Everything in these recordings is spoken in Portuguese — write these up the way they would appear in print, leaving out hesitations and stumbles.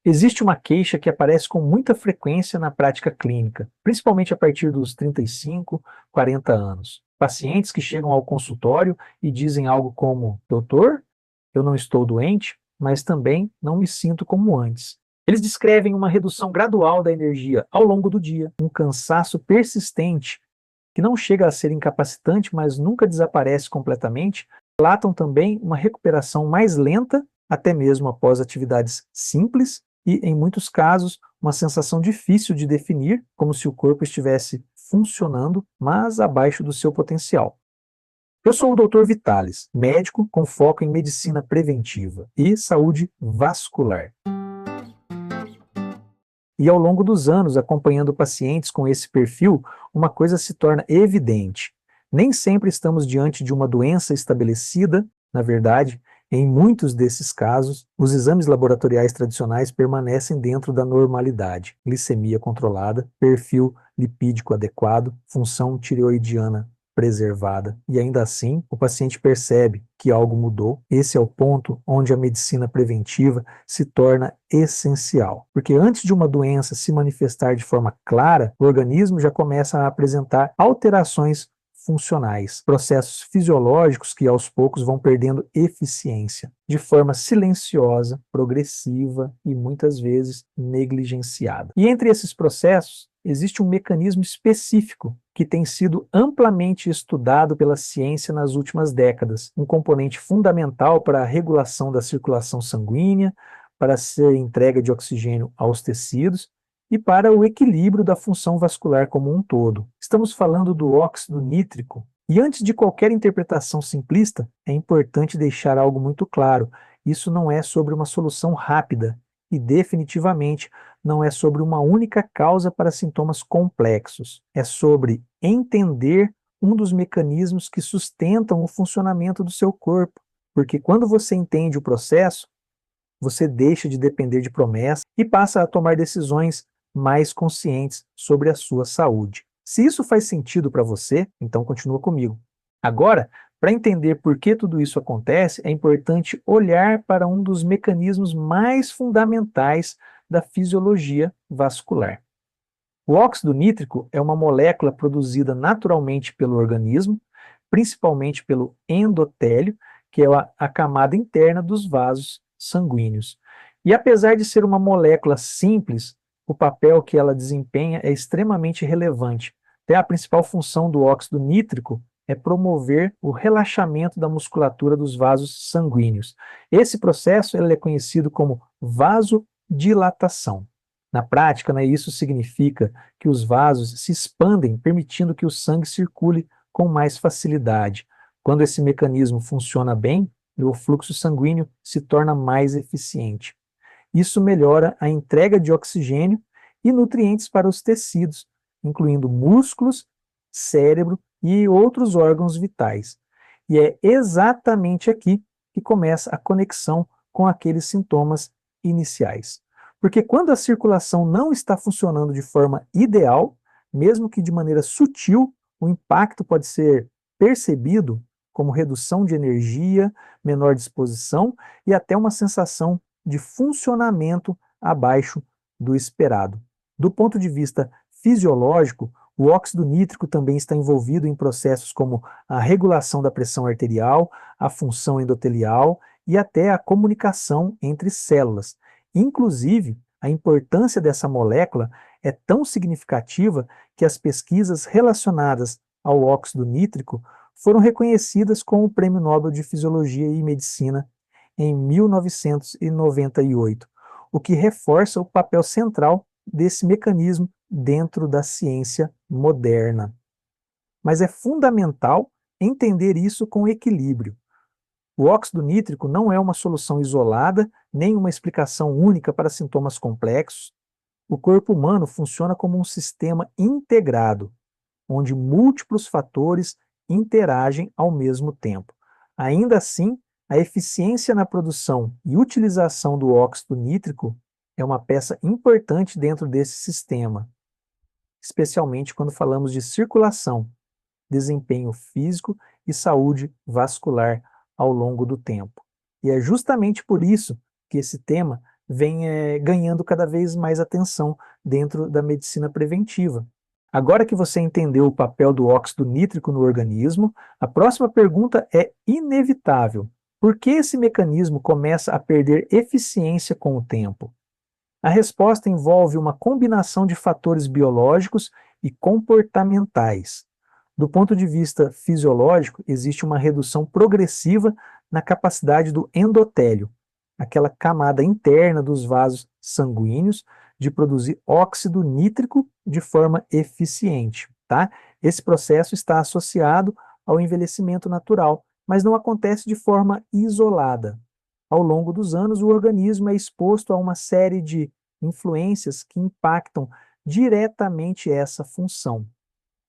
Existe uma queixa que aparece com muita frequência na prática clínica, principalmente a partir dos 35, 40 anos. Pacientes que chegam ao consultório e dizem algo como: Doutor, eu não estou doente, mas também não me sinto como antes. Eles descrevem uma redução gradual da energia ao longo do dia, um cansaço persistente que não chega a ser incapacitante, mas nunca desaparece completamente. Relatam também uma recuperação mais lenta, até mesmo após atividades simples, e, em muitos casos, uma sensação difícil de definir, como se o corpo estivesse funcionando, mas abaixo do seu potencial. Eu sou o Dr. Vitalis, médico com foco em medicina preventiva e saúde vascular. E ao longo dos anos, acompanhando pacientes com esse perfil, uma coisa se torna evidente. Nem sempre estamos diante de uma doença estabelecida, na verdade, em muitos desses casos, os exames laboratoriais tradicionais permanecem dentro da normalidade. Glicemia controlada, perfil lipídico adequado, função tireoidiana preservada. E ainda assim, o paciente percebe que algo mudou. Esse é o ponto onde a medicina preventiva se torna essencial. Porque antes de uma doença se manifestar de forma clara, o organismo já começa a apresentar alterações funcionais, processos fisiológicos que aos poucos vão perdendo eficiência, de forma silenciosa, progressiva e muitas vezes negligenciada. E entre esses processos, existe um mecanismo específico que tem sido amplamente estudado pela ciência nas últimas décadas, um componente fundamental para a regulação da circulação sanguínea, para a entrega de oxigênio aos tecidos e para o equilíbrio da função vascular como um todo. Estamos falando do óxido nítrico. E antes de qualquer interpretação simplista, é importante deixar algo muito claro: isso não é sobre uma solução rápida e definitivamente não é sobre uma única causa para sintomas complexos. É sobre entender um dos mecanismos que sustentam o funcionamento do seu corpo. Porque quando você entende o processo, você deixa de depender de promessas e passa a tomar decisões mais conscientes sobre a sua saúde. Se isso faz sentido para você, então continua comigo. Agora, para entender por que tudo isso acontece, é importante olhar para um dos mecanismos mais fundamentais da fisiologia vascular. O óxido nítrico é uma molécula produzida naturalmente pelo organismo, principalmente pelo endotélio, que é a camada interna dos vasos sanguíneos. E apesar de ser uma molécula simples, o papel que ela desempenha é extremamente relevante. Até a principal função do óxido nítrico é promover o relaxamento da musculatura dos vasos sanguíneos. Esse processo ele é conhecido como vasodilatação. Na prática, isso significa que os vasos se expandem, permitindo que o sangue circule com mais facilidade. Quando esse mecanismo funciona bem, o fluxo sanguíneo se torna mais eficiente. Isso melhora a entrega de oxigênio e nutrientes para os tecidos, incluindo músculos, cérebro e outros órgãos vitais. E é exatamente aqui que começa a conexão com aqueles sintomas iniciais. Porque quando a circulação não está funcionando de forma ideal, mesmo que de maneira sutil, o impacto pode ser percebido como redução de energia, menor disposição e até uma sensação de funcionamento abaixo do esperado. Do ponto de vista fisiológico, o óxido nítrico também está envolvido em processos como a regulação da pressão arterial, a função endotelial e até a comunicação entre células. Inclusive, a importância dessa molécula é tão significativa que as pesquisas relacionadas ao óxido nítrico foram reconhecidas com o Prêmio Nobel de Fisiologia e Medicina em 1998, o que reforça o papel central desse mecanismo dentro da ciência moderna. Mas é fundamental entender isso com equilíbrio. O óxido nítrico não é uma solução isolada, nem uma explicação única para sintomas complexos. O corpo humano funciona como um sistema integrado, onde múltiplos fatores interagem ao mesmo tempo. Ainda assim, a eficiência na produção e utilização do óxido nítrico é uma peça importante dentro desse sistema, especialmente quando falamos de circulação, desempenho físico e saúde vascular ao longo do tempo. E é justamente por isso que esse tema vem ganhando cada vez mais atenção dentro da medicina preventiva. Agora que você entendeu o papel do óxido nítrico no organismo, a próxima pergunta é inevitável. Por que esse mecanismo começa a perder eficiência com o tempo? A resposta envolve uma combinação de fatores biológicos e comportamentais. Do ponto de vista fisiológico, existe uma redução progressiva na capacidade do endotélio, aquela camada interna dos vasos sanguíneos, de produzir óxido nítrico de forma eficiente, tá? Esse processo está associado ao envelhecimento natural, mas não acontece de forma isolada. Ao longo dos anos, o organismo é exposto a uma série de influências que impactam diretamente essa função.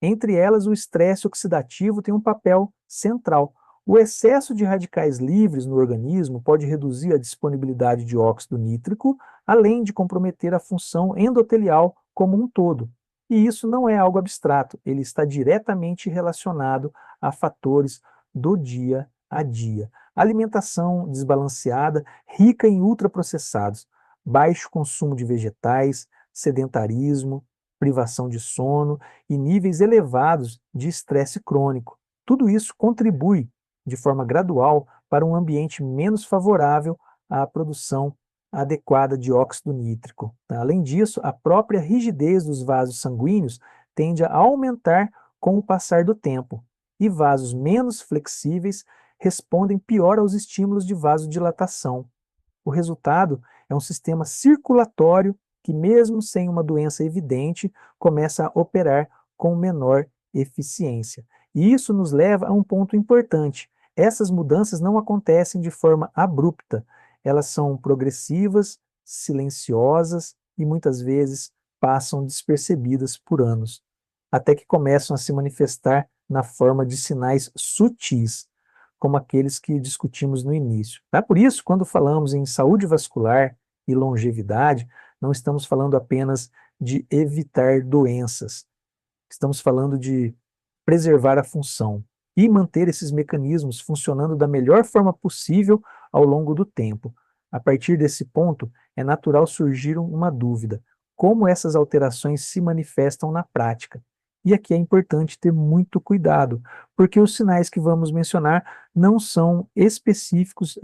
Entre elas, o estresse oxidativo tem um papel central. O excesso de radicais livres no organismo pode reduzir a disponibilidade de óxido nítrico, além de comprometer a função endotelial como um todo. E isso não é algo abstrato, ele está diretamente relacionado a fatores do dia a dia. Alimentação desbalanceada, rica em ultraprocessados, baixo consumo de vegetais, sedentarismo, privação de sono e níveis elevados de estresse crônico. Tudo isso contribui de forma gradual para um ambiente menos favorável à produção adequada de óxido nítrico. Além disso, a própria rigidez dos vasos sanguíneos tende a aumentar com o passar do tempo, e vasos menos flexíveis respondem pior aos estímulos de vasodilatação. O resultado é um sistema circulatório que, mesmo sem uma doença evidente, começa a operar com menor eficiência. E isso nos leva a um ponto importante. Essas mudanças não acontecem de forma abrupta, elas são progressivas, silenciosas e muitas vezes passam despercebidas por anos, até que começam a se manifestar na forma de sinais sutis, como aqueles que discutimos no início. Tá? Por isso, quando falamos em saúde vascular e longevidade, não estamos falando apenas de evitar doenças, estamos falando de preservar a função e manter esses mecanismos funcionando da melhor forma possível ao longo do tempo. A partir desse ponto, é natural surgir uma dúvida: como essas alterações se manifestam na prática? E aqui é importante ter muito cuidado, porque os sinais que vamos mencionar não são específicos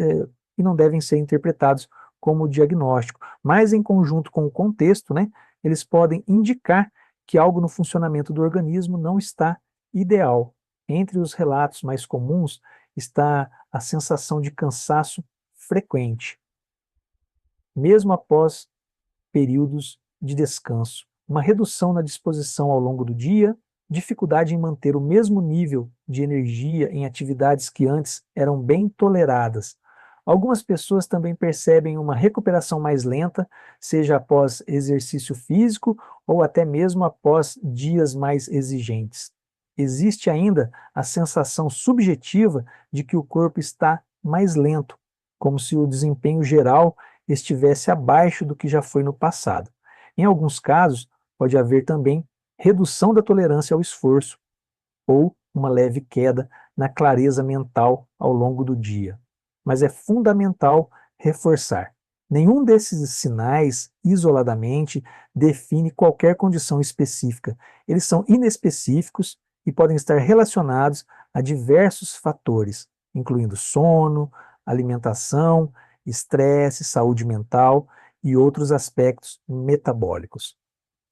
e não devem ser interpretados como diagnóstico, mas em conjunto com o contexto, né, eles podem indicar que algo no funcionamento do organismo não está ideal. Entre os relatos mais comuns está a sensação de cansaço frequente, mesmo após períodos de descanso, uma redução na disposição ao longo do dia, dificuldade em manter o mesmo nível de energia em atividades que antes eram bem toleradas. Algumas pessoas também percebem uma recuperação mais lenta, seja após exercício físico ou até mesmo após dias mais exigentes. Existe ainda a sensação subjetiva de que o corpo está mais lento, como se o desempenho geral estivesse abaixo do que já foi no passado. Em alguns casos, pode haver também redução da tolerância ao esforço ou uma leve queda na clareza mental ao longo do dia. Mas é fundamental reforçar: nenhum desses sinais, isoladamente, define qualquer condição específica. Eles são inespecíficos e podem estar relacionados a diversos fatores, incluindo sono, alimentação, estresse, saúde mental e outros aspectos metabólicos.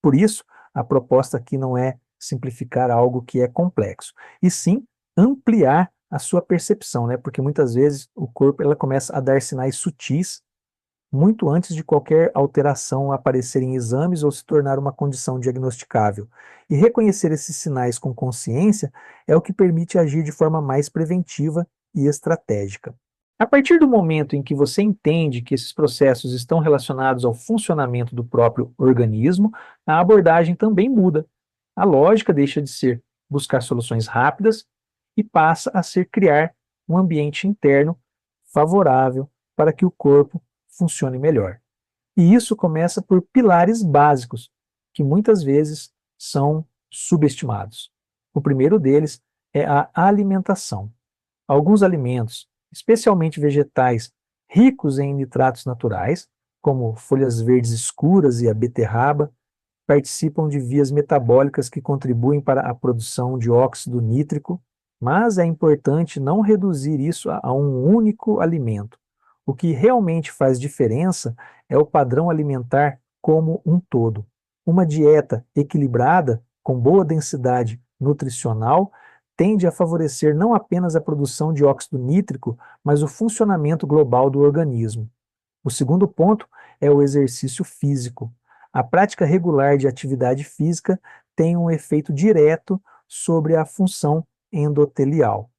Por isso, a proposta aqui não é simplificar algo que é complexo, e sim ampliar a sua percepção, né? Porque muitas vezes o corpo ela começa a dar sinais sutis muito antes de qualquer alteração aparecer em exames ou se tornar uma condição diagnosticável. E reconhecer esses sinais com consciência é o que permite agir de forma mais preventiva e estratégica. A partir do momento em que você entende que esses processos estão relacionados ao funcionamento do próprio organismo, a abordagem também muda. A lógica deixa de ser buscar soluções rápidas e passa a ser criar um ambiente interno favorável para que o corpo funcione melhor. E isso começa por pilares básicos, que muitas vezes são subestimados. O primeiro deles é a alimentação. Alguns alimentos, especialmente vegetais ricos em nitratos naturais, como folhas verdes escuras e a beterraba, participam de vias metabólicas que contribuem para a produção de óxido nítrico, mas é importante não reduzir isso a um único alimento. O que realmente faz diferença é o padrão alimentar como um todo. Uma dieta equilibrada, com boa densidade nutricional, tende a favorecer não apenas a produção de óxido nítrico, mas o funcionamento global do organismo. O segundo ponto é o exercício físico. A prática regular de atividade física tem um efeito direto sobre a função endotelial.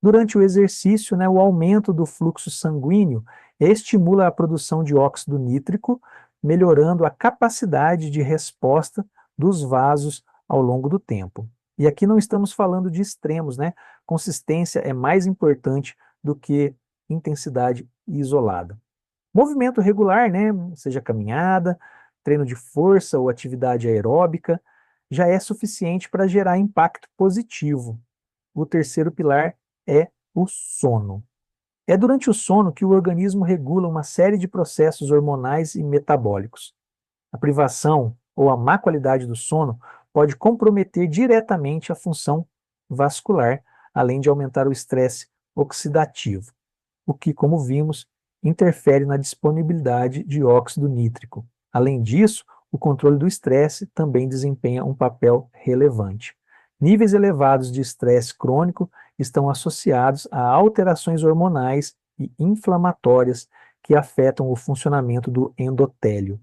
Durante o exercício, o aumento do fluxo sanguíneo estimula a produção de óxido nítrico, melhorando a capacidade de resposta dos vasos ao longo do tempo. E aqui não estamos falando de extremos, Consistência é mais importante do que intensidade isolada. Movimento regular, seja caminhada, treino de força ou atividade aeróbica, já é suficiente para gerar impacto positivo. O terceiro pilar é o sono. É durante o sono que o organismo regula uma série de processos hormonais e metabólicos. A privação ou a má qualidade do sono pode comprometer diretamente a função vascular, além de aumentar o estresse oxidativo, o que, como vimos, interfere na disponibilidade de óxido nítrico. Além disso, o controle do estresse também desempenha um papel relevante. Níveis elevados de estresse crônico estão associados a alterações hormonais e inflamatórias que afetam o funcionamento do endotélio.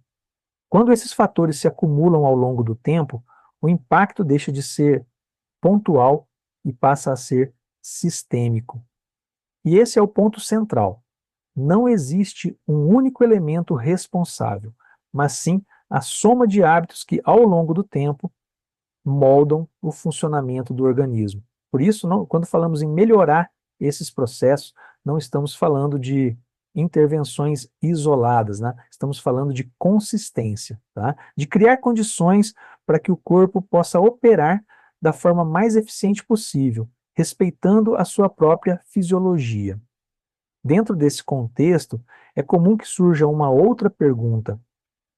Quando esses fatores se acumulam ao longo do tempo, o impacto deixa de ser pontual e passa a ser sistêmico. E esse é o ponto central. Não existe um único elemento responsável, mas sim a soma de hábitos que, ao longo do tempo, moldam o funcionamento do organismo. Por isso, quando falamos em melhorar esses processos, não estamos falando de intervenções isoladas, Estamos falando de consistência, De criar condições para que o corpo possa operar da forma mais eficiente possível, respeitando a sua própria fisiologia. Dentro desse contexto, é comum que surja uma outra pergunta: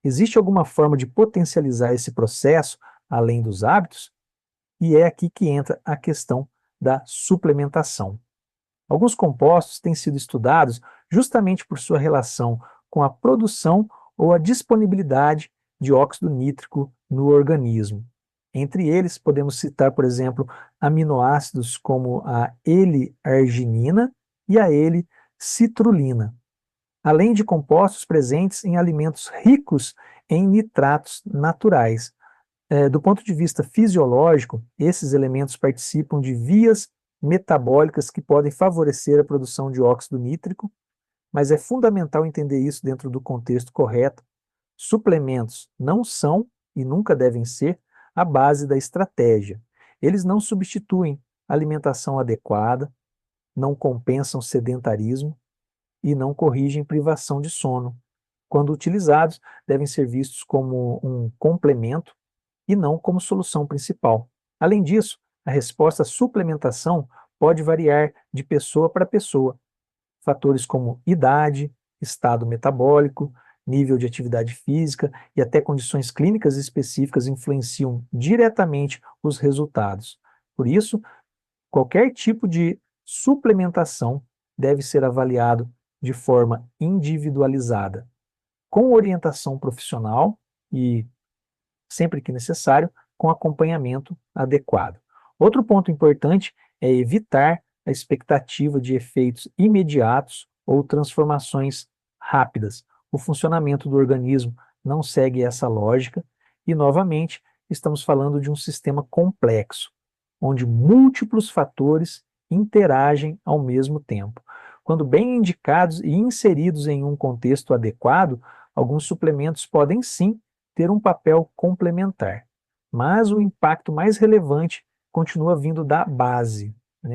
existe alguma forma de potencializar esse processo além dos hábitos? E é aqui que entra a questão da suplementação. Alguns compostos têm sido estudados justamente por sua relação com a produção ou a disponibilidade de óxido nítrico no organismo. Entre eles, podemos citar, por exemplo, aminoácidos como a L-arginina e a L-citrulina, além de compostos presentes em alimentos ricos em nitratos naturais. Do ponto de vista fisiológico, esses elementos participam de vias metabólicas que podem favorecer a produção de óxido nítrico, mas é fundamental entender isso dentro do contexto correto. Suplementos não são e nunca devem ser a base da estratégia. Eles não substituem alimentação adequada, não compensam sedentarismo e não corrigem privação de sono. Quando utilizados, devem ser vistos como um complemento e não como solução principal. Além disso, a resposta à suplementação pode variar de pessoa para pessoa. Fatores como idade, estado metabólico, nível de atividade física e até condições clínicas específicas influenciam diretamente os resultados. Por isso, qualquer tipo de suplementação deve ser avaliado de forma individualizada, com orientação profissional e, sempre que necessário, com acompanhamento adequado. Outro ponto importante é evitar a expectativa de efeitos imediatos ou transformações rápidas. O funcionamento do organismo não segue essa lógica e, novamente, estamos falando de um sistema complexo, onde múltiplos fatores interagem ao mesmo tempo. Quando bem indicados e inseridos em um contexto adequado, alguns suplementos podem sim ter um papel complementar, mas o impacto mais relevante continua vindo da base,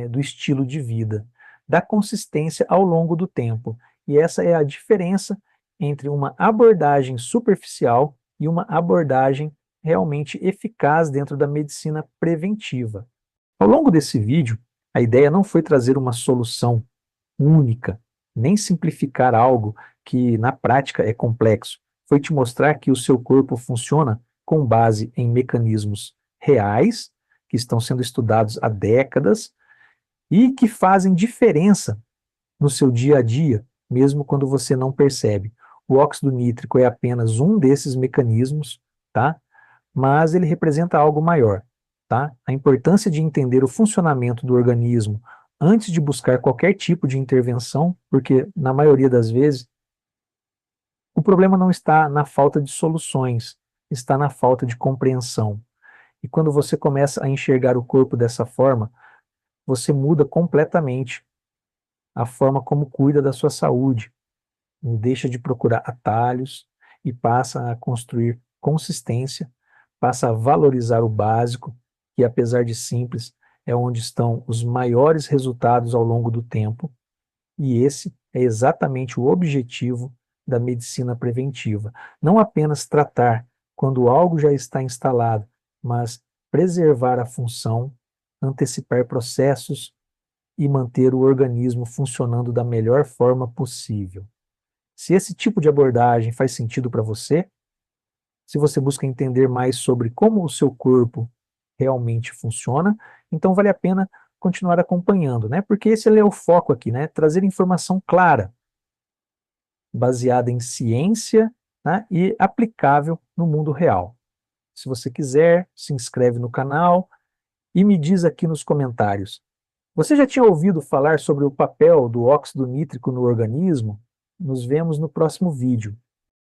do estilo de vida, da consistência ao longo do tempo. E essa é a diferença entre uma abordagem superficial e uma abordagem realmente eficaz dentro da medicina preventiva. Ao longo desse vídeo, a ideia não foi trazer uma solução única, nem simplificar algo que na prática é complexo. Foi te mostrar que o seu corpo funciona com base em mecanismos reais, que estão sendo estudados há décadas e que fazem diferença no seu dia a dia, mesmo quando você não percebe. O óxido nítrico é apenas um desses mecanismos, tá? Mas ele representa algo maior, tá? A importância de entender o funcionamento do organismo antes de buscar qualquer tipo de intervenção, porque na maioria das vezes o problema não está na falta de soluções, está na falta de compreensão. E quando você começa a enxergar o corpo dessa forma, você muda completamente a forma como cuida da sua saúde, deixa de procurar atalhos e passa a construir consistência, passa a valorizar o básico, que apesar de simples, é onde estão os maiores resultados ao longo do tempo, e esse é exatamente o objetivo da medicina preventiva. Não apenas tratar quando algo já está instalado, mas preservar a função, antecipar processos e manter o organismo funcionando da melhor forma possível. Se esse tipo de abordagem faz sentido para você, se você busca entender mais sobre como o seu corpo realmente funciona, então vale a pena continuar acompanhando, né? Porque esse é o foco aqui, né? Trazer informação clara, baseada em ciência, né? E aplicável no mundo real. Se você quiser, se inscreve no canal e me diz aqui nos comentários. Você já tinha ouvido falar sobre o papel do óxido nítrico no organismo? Nos vemos no próximo vídeo.